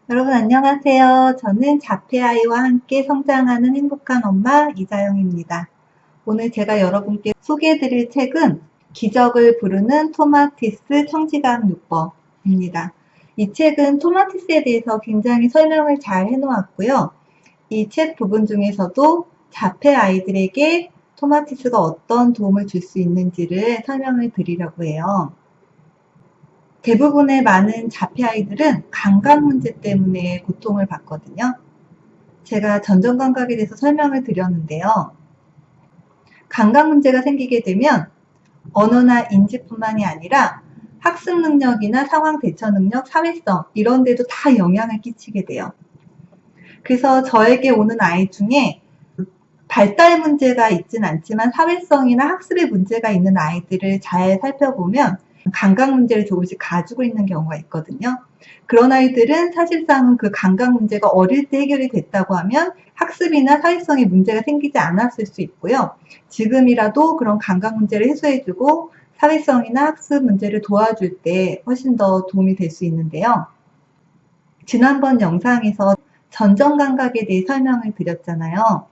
여러분 안녕하세요. 저는 자폐아이와 함께 성장하는 행복한 엄마 이자영입니다. 오늘 제가 여러분께 소개해드릴 책은 기적을 부르는 토마티스 청지각 요법입니다. 이 책은 토마티스에 대해서 굉장히 설명을 잘 해놓았고요. 이 책 부분 중에서도 자폐아이들에게 토마티스가 어떤 도움을 줄 수 있는지를 설명을 드리려고 해요. 대부분의 많은 자폐아이들은 감각 문제 때문에 고통을 받거든요. 제가 전정감각에 대해서 설명을 드렸는데요. 감각 문제가 생기게 되면 언어나 인지뿐만이 아니라 학습 능력이나 상황 대처 능력, 사회성 이런 데도 다 영향을 끼치게 돼요. 그래서 저에게 오는 아이 중에 발달 문제가 있진 않지만 사회성이나 학습에 문제가 있는 아이들을 잘 살펴보면 감각 문제를 조금씩 가지고 있는 경우가 있거든요. 그런 아이들은 사실상 그 감각 문제가 어릴 때 해결이 됐다고 하면 학습이나 사회성에 문제가 생기지 않았을 수 있고요. 지금이라도 그런 감각 문제를 해소해주고 사회성이나 학습 문제를 도와줄 때 훨씬 더 도움이 될 수 있는데요. 지난번 영상에서 전정감각에 대해 설명을 드렸잖아요.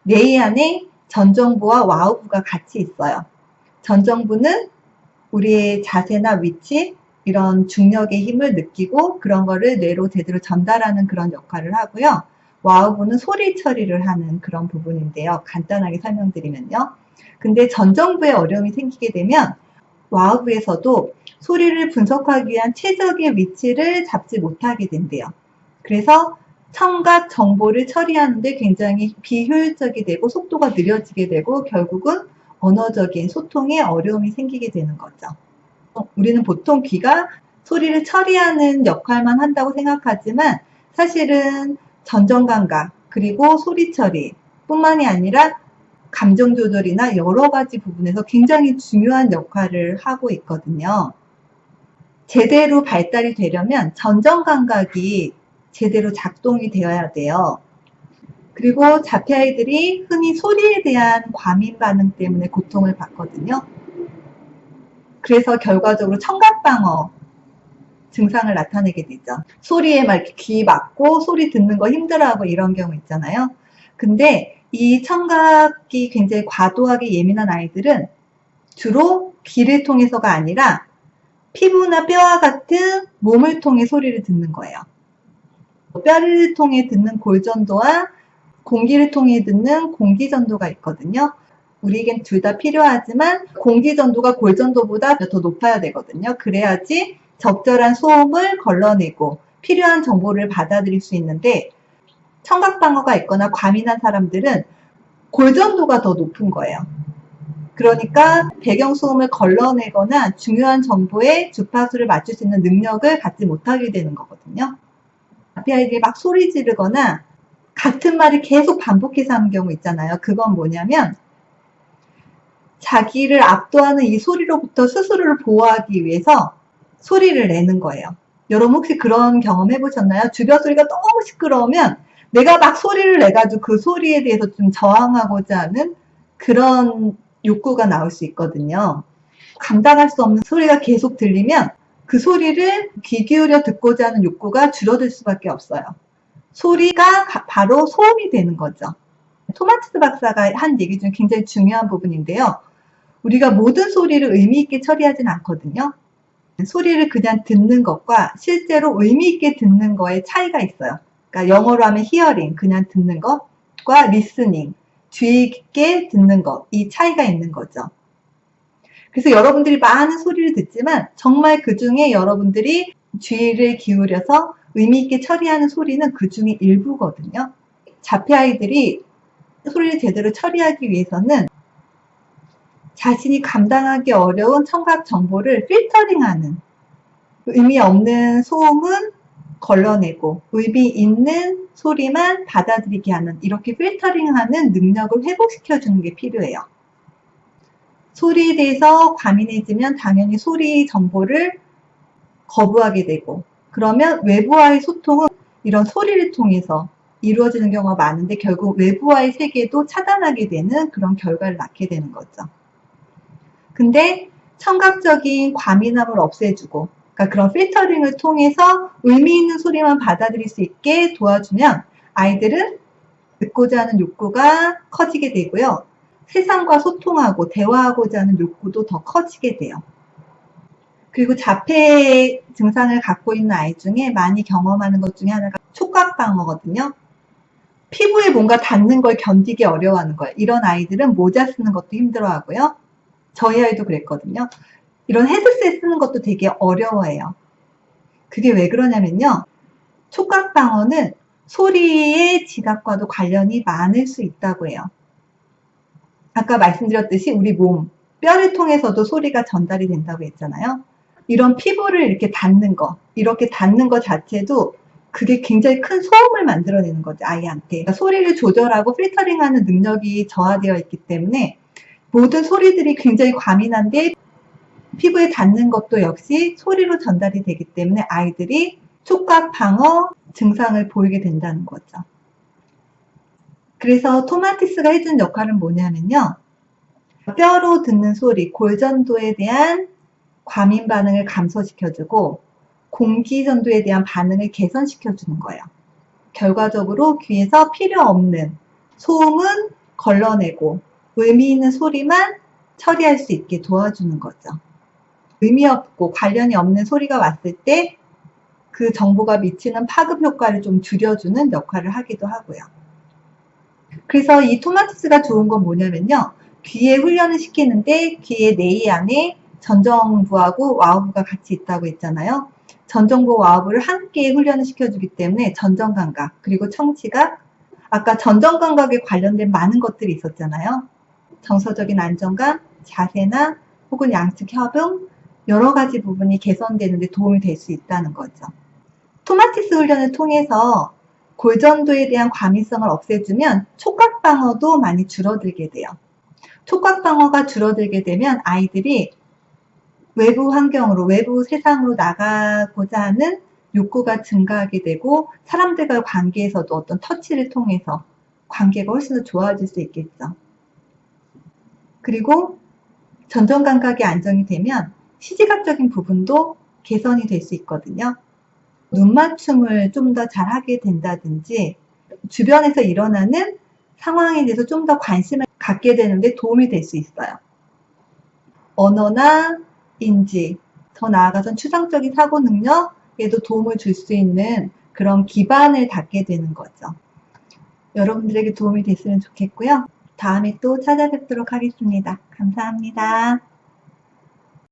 뇌 안에 전정부와 와우부가 같이 있어요. 전정부는 우리의 자세나 위치, 이런 중력의 힘을 느끼고 그런 거를 뇌로 제대로 전달하는 그런 역할을 하고요. 와우부는 소리 처리를 하는 그런 부분인데요. 간단하게 설명드리면요. 근데 전정부에 어려움이 생기게 되면 와우부에서도 소리를 분석하기 위한 최적의 위치를 잡지 못하게 된대요. 그래서 청각 정보를 처리하는데 굉장히 비효율적이 되고 속도가 느려지게 되고 결국은 언어적인 소통에 어려움이 생기게 되는 거죠. 우리는 보통 귀가 소리를 처리하는 역할만 한다고 생각하지만 사실은 전정감각 그리고 소리 처리 뿐만이 아니라 감정 조절이나 여러 가지 부분에서 굉장히 중요한 역할을 하고 있거든요. 제대로 발달이 되려면 전정감각이 제대로 작동이 되어야 돼요. 그리고 자폐아이들이 흔히 소리에 대한 과민 반응 때문에 고통을 받거든요. 그래서 결과적으로 청각방어 증상을 나타내게 되죠. 소리에 막 이렇게 귀 막고 소리 듣는 거 힘들어하고 이런 경우 있잖아요. 근데 이 청각이 굉장히 과도하게 예민한 아이들은 주로 귀를 통해서가 아니라 피부나 뼈와 같은 몸을 통해 소리를 듣는 거예요. 뼈를 통해 듣는 골전도와 공기를 통해 듣는 공기전도가 있거든요. 우리에겐 둘 다 필요하지만 공기전도가 골전도보다 더 높아야 되거든요. 그래야지 적절한 소음을 걸러내고 필요한 정보를 받아들일 수 있는데 청각방어가 있거나 과민한 사람들은 골전도가 더 높은 거예요. 그러니까 배경소음을 걸러내거나 중요한 정보에 주파수를 맞출 수 있는 능력을 갖지 못하게 되는 거거든요. 자폐아이들이 막 소리 지르거나 같은 말을 계속 반복해서 하는 경우 있잖아요. 그건 뭐냐면 자기를 압도하는 이 소리로부터 스스로를 보호하기 위해서 소리를 내는 거예요. 여러분 혹시 그런 경험 해보셨나요? 주변 소리가 너무 시끄러우면 내가 막 소리를 내가지고 그 소리에 대해서 좀 저항하고자 하는 그런 욕구가 나올 수 있거든요. 감당할 수 없는 소리가 계속 들리면 그 소리를 귀 기울여 듣고자 하는 욕구가 줄어들 수밖에 없어요. 소리가 바로 소음이 되는 거죠. 토마티스 박사가 한 얘기 중에 굉장히 중요한 부분인데요. 우리가 모든 소리를 의미 있게 처리하진 않거든요. 소리를 그냥 듣는 것과 실제로 의미 있게 듣는 거에 차이가 있어요. 그러니까 영어로 하면 hearing, 그냥 듣는 것과 listening, 주의 깊게 듣는 것, 이 차이가 있는 거죠. 그래서 여러분들이 많은 소리를 듣지만 정말 그 중에 여러분들이 주의를 기울여서 의미 있게 처리하는 소리는 그 중에 일부거든요. 자폐아이들이 소리를 제대로 처리하기 위해서는 자신이 감당하기 어려운 청각 정보를 필터링하는, 의미 없는 소음은 걸러내고 의미 있는 소리만 받아들이게 하는, 이렇게 필터링하는 능력을 회복시켜주는 게 필요해요. 소리에 대해서 과민해지면 당연히 소리 정보를 거부하게 되고, 그러면 외부와의 소통은 이런 소리를 통해서 이루어지는 경우가 많은데 결국 외부와의 세계도 차단하게 되는 그런 결과를 낳게 되는 거죠. 근데 청각적인 과민함을 없애주고 그러니까 그런 필터링을 통해서 의미 있는 소리만 받아들일 수 있게 도와주면 아이들은 듣고자 하는 욕구가 커지게 되고요. 세상과 소통하고 대화하고자 하는 욕구도 더 커지게 돼요. 그리고 자폐 증상을 갖고 있는 아이 중에 많이 경험하는 것 중에 하나가 촉각방어거든요. 피부에 뭔가 닿는 걸 견디기 어려워하는 거예요. 이런 아이들은 모자 쓰는 것도 힘들어하고요. 저희 아이도 그랬거든요. 이런 헤드셋 쓰는 것도 되게 어려워해요. 그게 왜 그러냐면요. 촉각방어는 소리의 지각과도 관련이 많을 수 있다고 해요. 아까 말씀드렸듯이 우리 몸, 뼈를 통해서도 소리가 전달이 된다고 했잖아요. 이런 피부를 이렇게 닿는 거, 이렇게 닿는 거 자체도 그게 굉장히 큰 소음을 만들어내는 거죠, 아이한테. 그러니까 소리를 조절하고 필터링하는 능력이 저하되어 있기 때문에 모든 소리들이 굉장히 과민한데 피부에 닿는 것도 역시 소리로 전달이 되기 때문에 아이들이 촉각 방어 증상을 보이게 된다는 거죠. 그래서 토마티스가 해준 역할은 뭐냐면요. 뼈로 듣는 소리, 골전도에 대한 과민 반응을 감소시켜주고 공기전도에 대한 반응을 개선시켜주는 거예요. 결과적으로 귀에서 필요 없는 소음은 걸러내고 의미 있는 소리만 처리할 수 있게 도와주는 거죠. 의미 없고 관련이 없는 소리가 왔을 때 그 정보가 미치는 파급 효과를 좀 줄여주는 역할을 하기도 하고요. 그래서 이 토마티스가 좋은 건 뭐냐면요. 귀에 훈련을 시키는데 귀의 내이 안에 전정부하고 와우부가 같이 있다고 했잖아요. 전정부 와우부를 함께 훈련을 시켜주기 때문에 전정감각 그리고 청취각, 아까 전정감각에 관련된 많은 것들이 있었잖아요. 정서적인 안정감, 자세나 혹은 양측 협응 여러 가지 부분이 개선되는 데 도움이 될 수 있다는 거죠. 토마티스 훈련을 통해서 골전도에 대한 과민성을 없애주면 촉각방어도 많이 줄어들게 돼요. 촉각방어가 줄어들게 되면 아이들이 외부 환경으로, 외부 세상으로 나가고자 하는 욕구가 증가하게 되고 사람들과의 관계에서도 어떤 터치를 통해서 관계가 훨씬 더 좋아질 수 있겠죠. 그리고 전정감각이 안정이 되면 시지각적인 부분도 개선이 될 수 있거든요. 눈 맞춤을 좀 더 잘하게 된다든지 주변에서 일어나는 상황에 대해서 좀 더 관심을 갖게 되는데 도움이 될 수 있어요. 언어나 인지, 더 나아가선 추상적인 사고 능력에도 도움을 줄 수 있는 그런 기반을 닫게 되는 거죠. 여러분들에게 도움이 됐으면 좋겠고요. 다음에 또 찾아뵙도록 하겠습니다. 감사합니다.